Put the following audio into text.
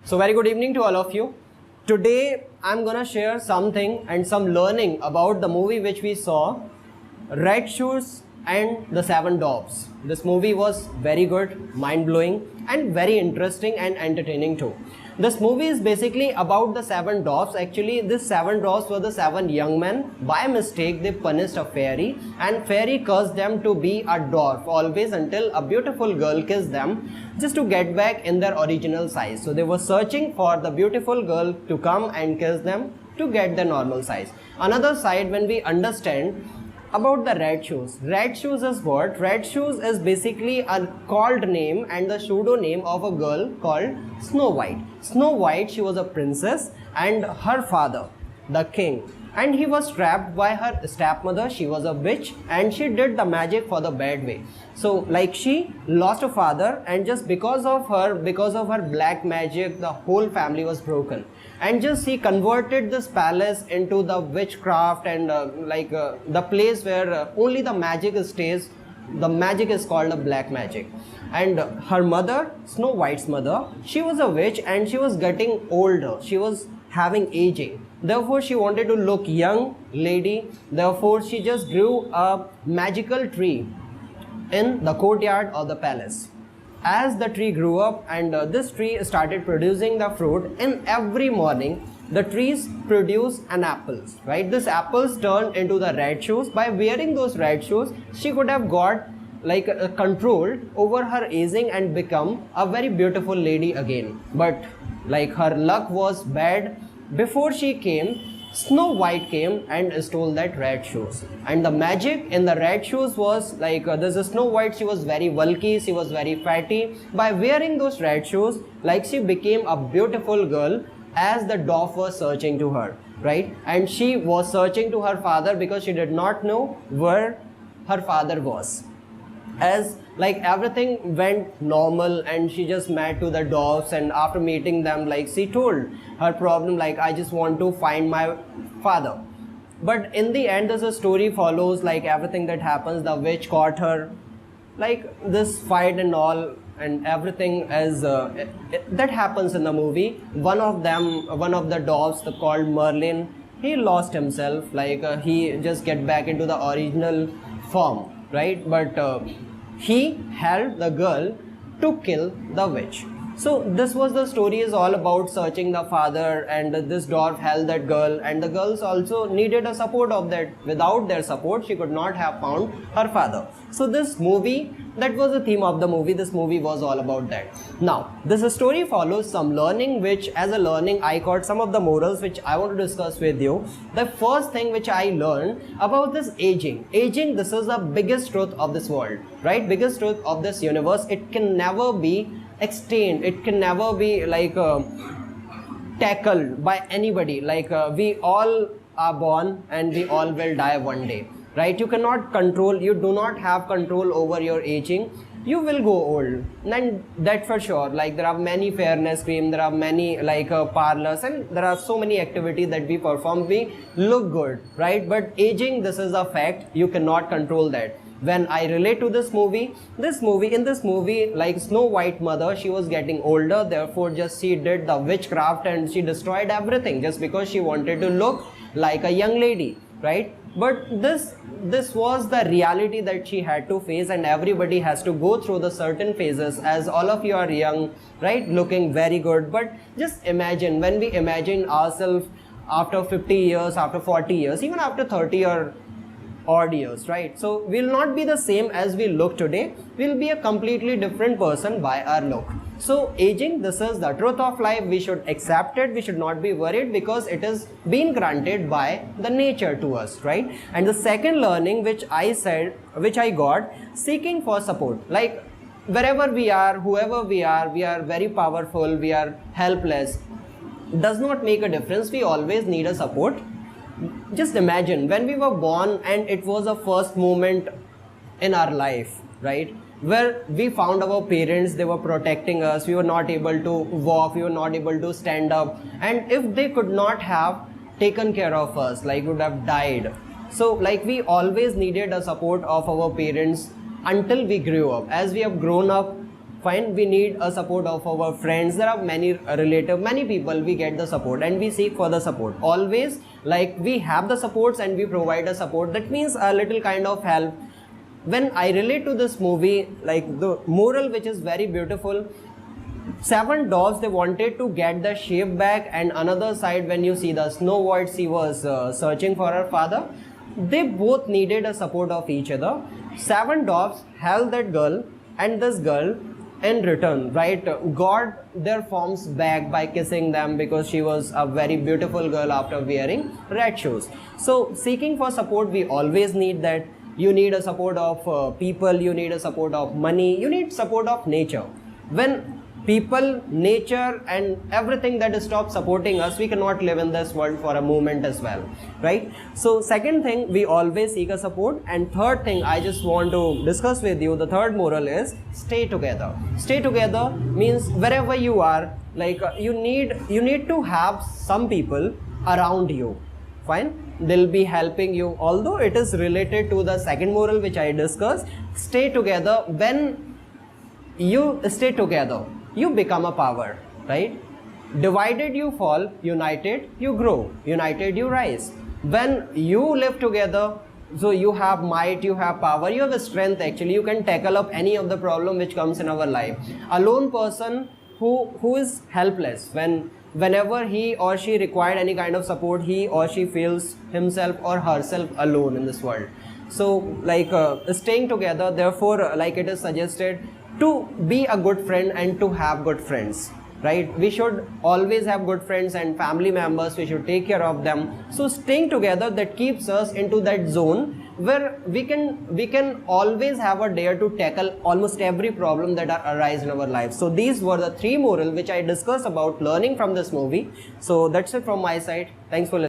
So very good evening to all of you. Today I'm gonna share something and some learning about the movie which we saw, Red Shoes and the Seven Dwarfs. This movie was very good, mind-blowing and very interesting and entertaining too. This movie is basically about the seven dwarfs. Actually, these seven dwarfs were the seven young men. By mistake, they punished a fairy, and fairy cursed them to be a dwarf always until a beautiful girl kissed them just to get back in their original size. So they were searching for the beautiful girl to come and kiss them to get their normal size. Another side, when we understand about the red shoes. Red shoes is what? Red shoes is basically a called name and the pseudo name of a girl called Snow White. Snow White, she was a princess, and her father, the king, and he was trapped by her stepmother. She was a witch and she did the magic for the bad way. So like she lost her father, and just because of her black magic, the whole family was broken. And just he converted this palace into the witchcraft and the place where only the magic stays. The magic is called a black magic. And her mother, Snow White's mother, she was a witch and she was getting older. She was having aging. Therefore, she wanted to look young lady. Therefore, she just grew a magical tree in the courtyard of the palace. As the tree grew up and this tree started producing the fruit, in every morning the trees produce an apples, right? These apples turned into the red shoes. By wearing those red shoes, she could have got control over her aging and become a very beautiful lady again. But like her luck was bad. Before she came, Snow White came and stole that red shoes. And the magic in the red shoes was there's a Snow White, she was very bulky, she was very fatty. By wearing those red shoes, she became a beautiful girl as the dwarf was searching to her, right? And she was searching to her father because she did not know where her father was. As everything went normal and she just met to the dwarfs, and after meeting them, she told her problem, I just want to find my father. But in the end, there's a story follows, everything that happens, the witch caught her, this fight and all, and everything is that happens in the movie. One of the dwarfs called Merlin, he lost himself, he just get back into the original form, right? But he helped the girl to kill the witch. So this was the story, is all about searching the father, and this dwarf held that girl, and the girls also needed a support of that. Without their support, she could not have found her father. So this movie, that was the theme of the movie. This movie was all about that. Now, this story follows some learning, which as a learning I got some of the morals which I want to discuss with you. The first thing which I learned about this aging, this is the biggest truth of this world, right? Biggest truth of this universe. It can never be extended, it can never be tackled by anybody. We all are born and we all will die one day, right? You cannot control, you do not have control over your aging. You will go old, and that for sure. There are many fairness cream, there are many parlors, and there are so many activities that we perform, we look good, right? But aging, this is a fact, you cannot control that. When I relate to this movie, Snow White mother, she was getting older, therefore just she did the witchcraft and she destroyed everything just because she wanted to look like a young lady, right? But this was the reality that she had to face, and everybody has to go through the certain phases. As all of you are young, right, looking very good, but just imagine, when we imagine ourselves after 50 years, after 40 years, even after 30 or odd years, right? So we'll not be the same as we look today. We'll be a completely different person by our look. So aging, this is the truth of life. We should accept it. We should not be worried because it is being granted by the nature to us, right? And the second learning which I got, seeking for support. Wherever we are, whoever we are very powerful, we are helpless, does not make a difference. We always need a support. Just imagine when we were born and it was a first moment in our life, right, where we found our parents, they were protecting us, we were not able to walk, we were not able to stand up, and if they could not have taken care of us, we would have died. So we always needed a support of our parents until we grew up. As we have grown up, Fine, we need a support of our friends. There are many relative, many people, we get the support and we seek for the support always. Like we have the supports and we provide a support, that means a little kind of help. When I relate to this movie, like the moral which is very beautiful, 7 dogs, they wanted to get the shape back, and another side when you see the Snow White, she was searching for her father. They both needed a support of each other. 7 dogs held that girl, and this girl in return, right, got their forms back by kissing them, because she was a very beautiful girl after wearing red shoes. So seeking for support, we always need that. You need a support of people, you need a support of money, you need support of nature. When people, nature and everything that stops supporting us, we cannot live in this world for a moment as well, right? So second thing, we always seek a support. And third thing I just want to discuss with you, the third moral is stay together. Stay together means wherever you are, like you need to have some people around you. Fine, they'll be helping you, although it is related to the second moral which I discussed. Stay together. When you stay together, you become a power, right? Divided you fall, united you grow, united you rise. When you live together, so you have might, you have power, you have strength. Actually, you can tackle up any of the problem which comes in our life. A lone person who is helpless, whenever he or she required any kind of support, he or she feels himself or herself alone in this world. So like staying together, therefore like it is suggested to be a good friend and to have good friends, right? We should always have good friends and family members, we should take care of them. So staying together, that keeps us into that zone where we can always have a dare to tackle almost every problem that arise in our life. So these were the 3 moral which I discussed about learning from this movie. So that's it from my side. Thanks for listening.